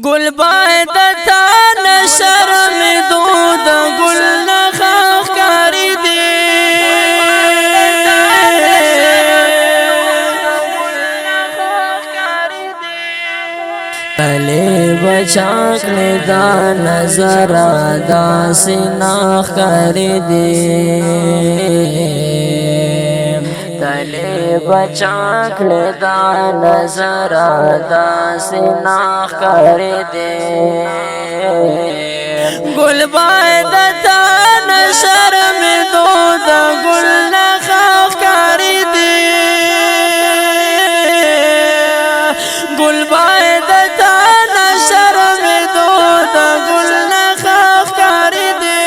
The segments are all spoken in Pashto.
گل باید تا نشرم دود گل نخاخ کاری دی تلی بچاک دا نظر دا سناخ کاری دی تلی بچاک دا نظر دا سناخ کاری دی گل باید تا نشرم دود گل نخاخ کاری دی گل باید تا نشرم دود گل نخاخ کاری دی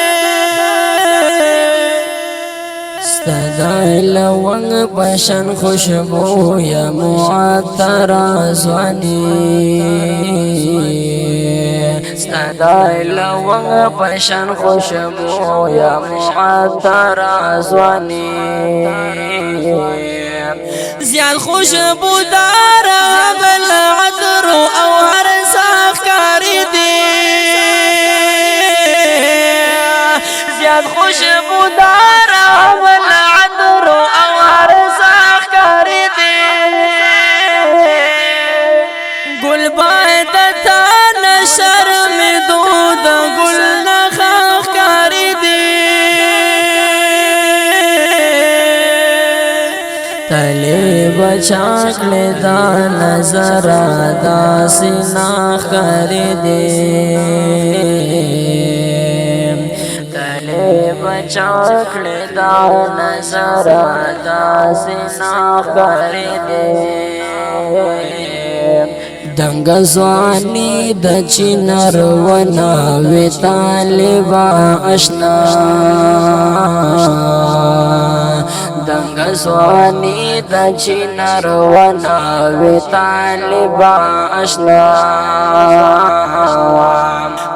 ستدائی لونگ پشن خوشبو یا معطر ازوانی ستدائی لونگ پشن خوشبو یا معطر ازوانی زیاد خوشبو دار بل عطر او هر ساخ کاری دی زیاد خوشبو دار بل عطر او هر ساخ کاری دی گل باید تا نشرم دود گل نخاخ کاری دی تلی بچاک دا نظر دا سناخ کاری دی تلی بچاک دا نظر دا سناخ کاری دی دنگ زوانی د چینر ونا وی طالبا اشنا دنگ زوانی د چینر ونا وی طالبا اشنا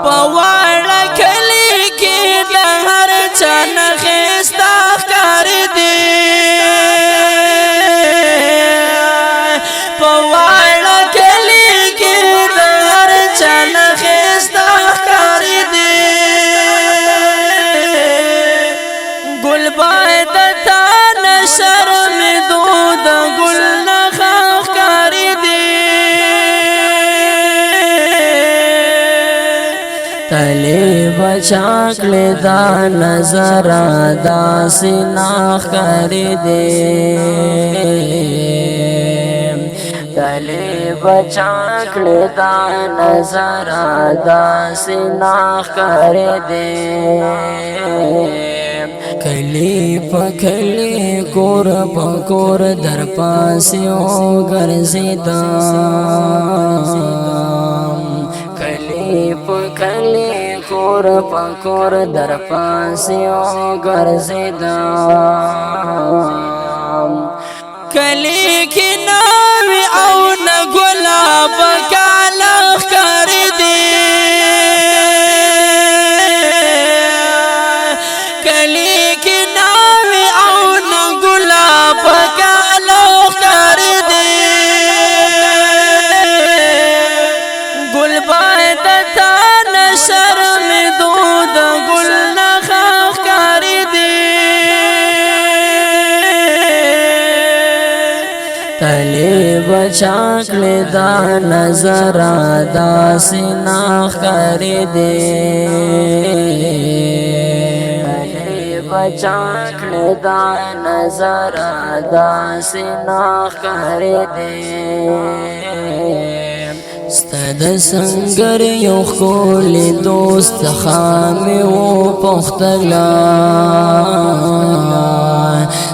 پوار کلی کی د هر چن خستا کاری دی پوار کلی کی د هر چن خستا کاری دی گل باید تا نشرم دود گل نخاخ کاری دی تلی بچاک دا نظر دا سناخ کاری دی تلی بچاک دا نظر دا سناخ کاری دی کلی پا کلی کور پا کور در پاسیو گرزیدا کلی پا کلی کور پا کور در پاسیو گرزیدا کلی کی ناوی او نگلا بکالخ کاری دی کلی کی ناوی او نگلا بکالخ کاری دی گل باید تا نشرم دود گل نخاخ کاری دی تلی بچاک دا نظر دا سناخ کاری دی تلی بچاک دا نظر دا سناخ کاری دی ستد سنگر یو خولی دوست خامی و پختلا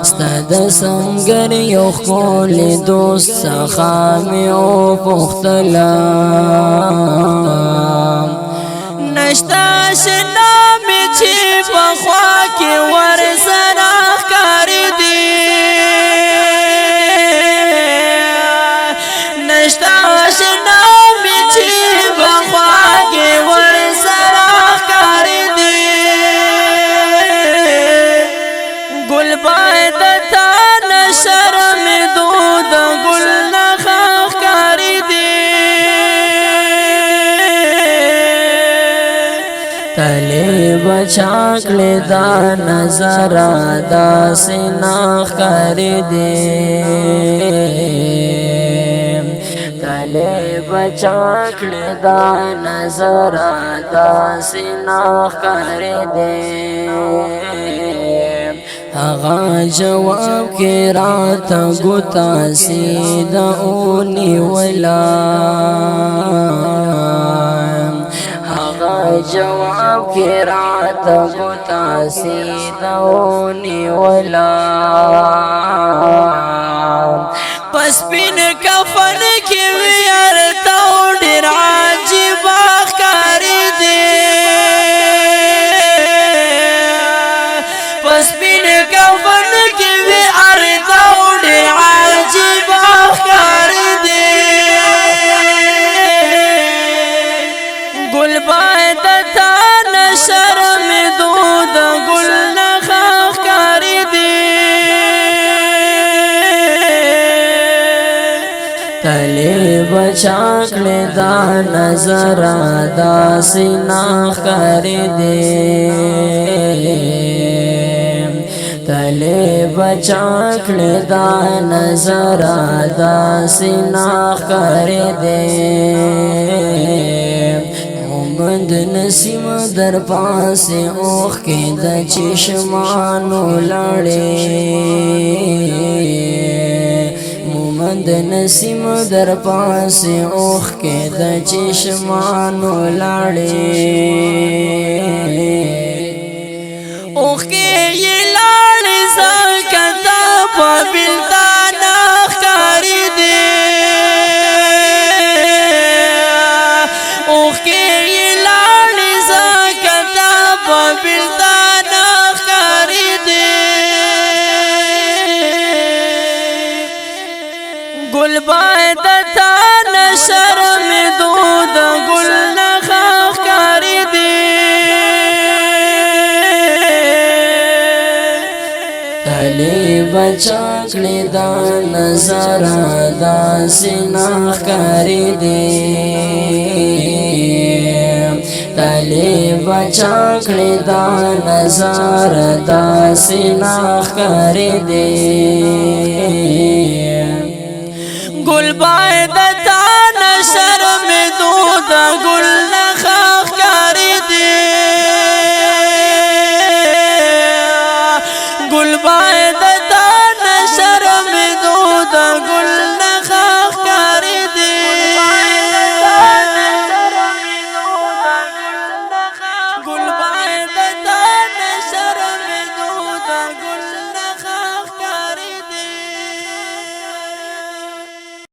ستد سنگر یو خولی دوست خامی و پختلا نشتا شنامی چی پخوا کی ور سناخ کاری دی نشتا شنامی چی پخوا کی ور سناخ کاری دی گل باید تا نشرم دود گل نخاخ کاری دی تلی بچاکلی دا نظر دا سناخ کری دیم تلی بچاکلی دا نظر دا سناخ کری دیم آغا جواب کی رات گتا سیدہ اونی ولا جواب کی رات گتا سیدونی ولا پس بین کفن کی ویارتا ډیر عجیب ښکاری دی پس بین کفن کی ویارتا ډیر عجیب ښکاری دی گل باید تا نشر میں دود گل نخاخ کاری دی تلی بچاکلی دا نظر دا سناخ کاری دی تلی بچاکلی دا نظر دا سناخ کاری دی مومند نسیم در پاس اوخ کے دا چشمانو لڑے مومند نسیم در پاس اوخ کے دا چشمانو لڑے اوخ کے یہ لڑ سکتا پا بلدانا خاری دے اوخ کے بلدان خاری دے گل باید تا نشر میں دود گل نخاخ کاری دے تلی بچاکلی دا نظر دا سناخ کاری دے تلی بچاکلی دا نظر دا سناخ کری دی گل باید